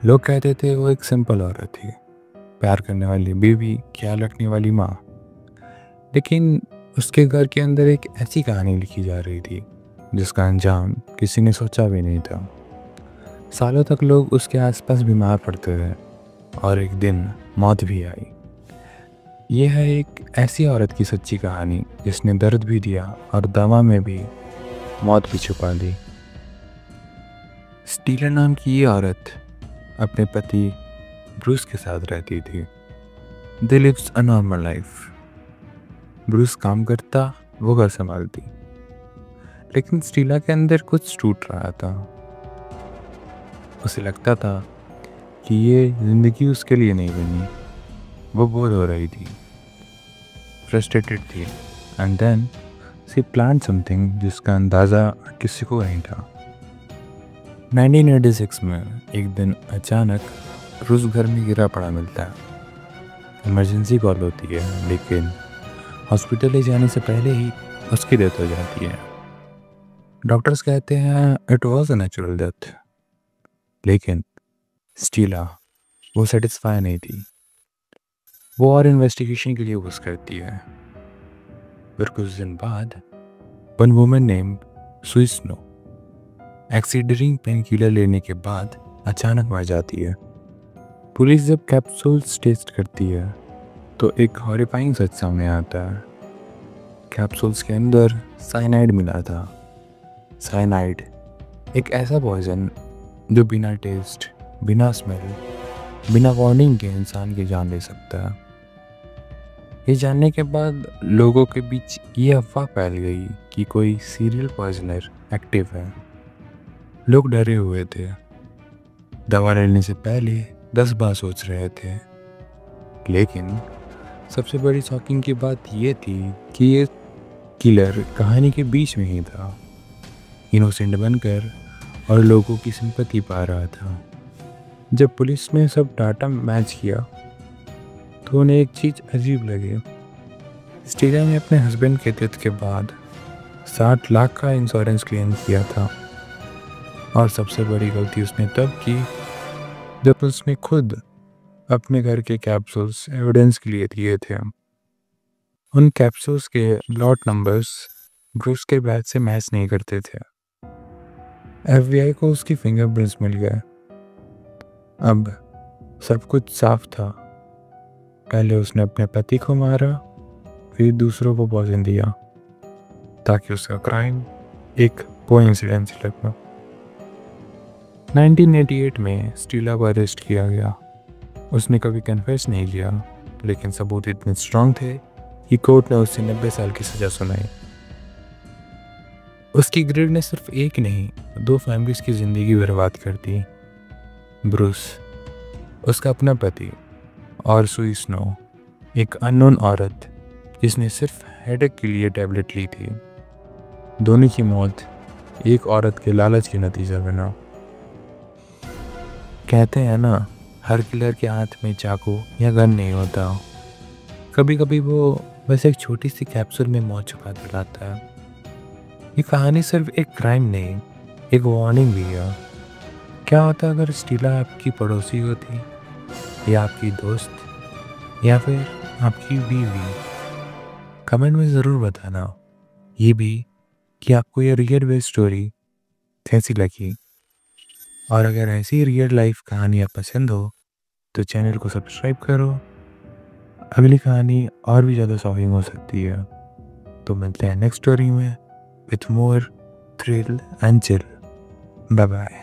लोग कहते थे वो एक सिंपल औरत थी, प्यार करने वाली बीवी, ख्याल रखने वाली माँ। लेकिन उसके घर के अंदर एक ऐसी कहानी लिखी जा रही थी जिसका अंजाम किसी ने सोचा भी नहीं था। सालों तक लोग उसके आसपास बीमार पड़ते रहे और एक दिन मौत भी आई। ये है एक ऐसी औरत की सच्ची कहानी जिसने दर्द भी दिया और दवा में भी मौत भी छुपा दी। स्टीलर नाम की ये औरत अपने पति ब्रूस के साथ रहती थी। They lives a normal life. Bruce काम करता, वो घर संभालती। लेकिन स्टीला के अंदर कुछ टूट रहा था। उसे लगता था कि ये जिंदगी उसके लिए नहीं बनी। वो बोर हो रही थी, फ्रस्ट्रेटेड थी, and then she planned something जिसका अंदाज़ा किसी को नहीं था। 1986 में एक दिन अचानक ब्रूस घर में गिरा पड़ा मिलता है। इमरजेंसी कॉल होती है, लेकिन हॉस्पिटल ले जाने से पहले ही उसकी डेथ हो जाती है। डॉक्टर्स कहते हैं it was a natural death. लेकिन स्टीला वो सेटिस्फाई नहीं थी। वो और इन्वेस्टिगेशन के लिए पुश करती है। फिर कुछ दिन बाद वन वुमन नेम सुइस्नो एक्सीडरिंग पेन किलर लेने के बाद अचानक मर जाती है। पुलिस जब कैप्सूल्स टेस्ट करती है तो एक हॉरिफाइंग सच सामने आता है। कैप्सूल्स के अंदर साइनाइड मिला था। साइनाइड एक ऐसा पॉइजन जो बिना टेस्ट, बिना स्मेल, बिना वार्निंग के इंसान की जान ले सकता है। ये जानने के बाद लोगों के बीच ये अफवाह फैल गई कि कोई सीरियल पॉइजनर एक्टिव है। लोग डरे हुए थे, दवा लेने से पहले 10 बार सोच रहे थे। लेकिन सबसे बड़ी शॉकिंग की बात ये थी कि ये किलर कहानी के बीच में ही था, इनोसेंट बनकर और लोगों की सिंपैथी पा रहा था। जब पुलिस ने सब डाटा मैच किया तो उन्हें एक चीज़ अजीब लगी। स्टीला ने अपने हस्बैंड के डेथ के बाद 60 लाख का इंश्योरेंस क्लेम किया था, और सबसे बड़ी गलती उसने तब की जब उसने खुद अपने घर के कैप्सूल्स एविडेंस के लिए दिए थे। उन कैप्सूल्स के लॉट नंबर्स ब्रूस के बैच से मैच नहीं करते थे। एफबीआई को उसकी फिंगरप्रिंट्स मिल गए। अब सब कुछ साफ था। पहले उसने अपने पति को मारा, फिर दूसरों को पॉइजन दिया ताकि उसका क्राइम एक कोइंसिडेंस लगा। 1988 में स्टीला को अरेस्ट किया गया। उसने कभी कन्फेस नहीं किया, लेकिन सबूत इतने स्ट्रांग थे कि कोर्ट ने उसे 90 साल की सजा सुनाई। उसकी ग्रेड ने सिर्फ एक नहीं, 2 फैमिलीज की जिंदगी बर्बाद कर दी। ब्रूस, उसका अपना पति, और सुइस्नो, एक अननोन औरत जिसने सिर्फ हेडेक के लिए टैबलेट ली थी। दोनों की मौत एक औरत के लालच के नतीजा बना। कहते हैं ना, हर किलर के हाथ में चाकू या गन नहीं होता। कभी कभी वो बस एक छोटी सी कैप्सूल में मौत छुपा कर लाता है। ये कहानी सिर्फ एक क्राइम नहीं, एक वार्निंग भी है। क्या होता अगर स्टीला आपकी पड़ोसी होती, या आपकी दोस्त, या फिर आपकी बीवी? कमेंट में ज़रूर बताना ये भी कि आपको ये रियल बेस्ड स्टोरी कैसी लगी। और अगर ऐसी रियल लाइफ कहानियाँ पसंद हो तो चैनल को सब्सक्राइब करो। अगली कहानी और भी ज़्यादा शॉकिंग हो सकती है। तो मिलते हैं नेक्स्ट स्टोरी में with more thrill and chill. Bye bye.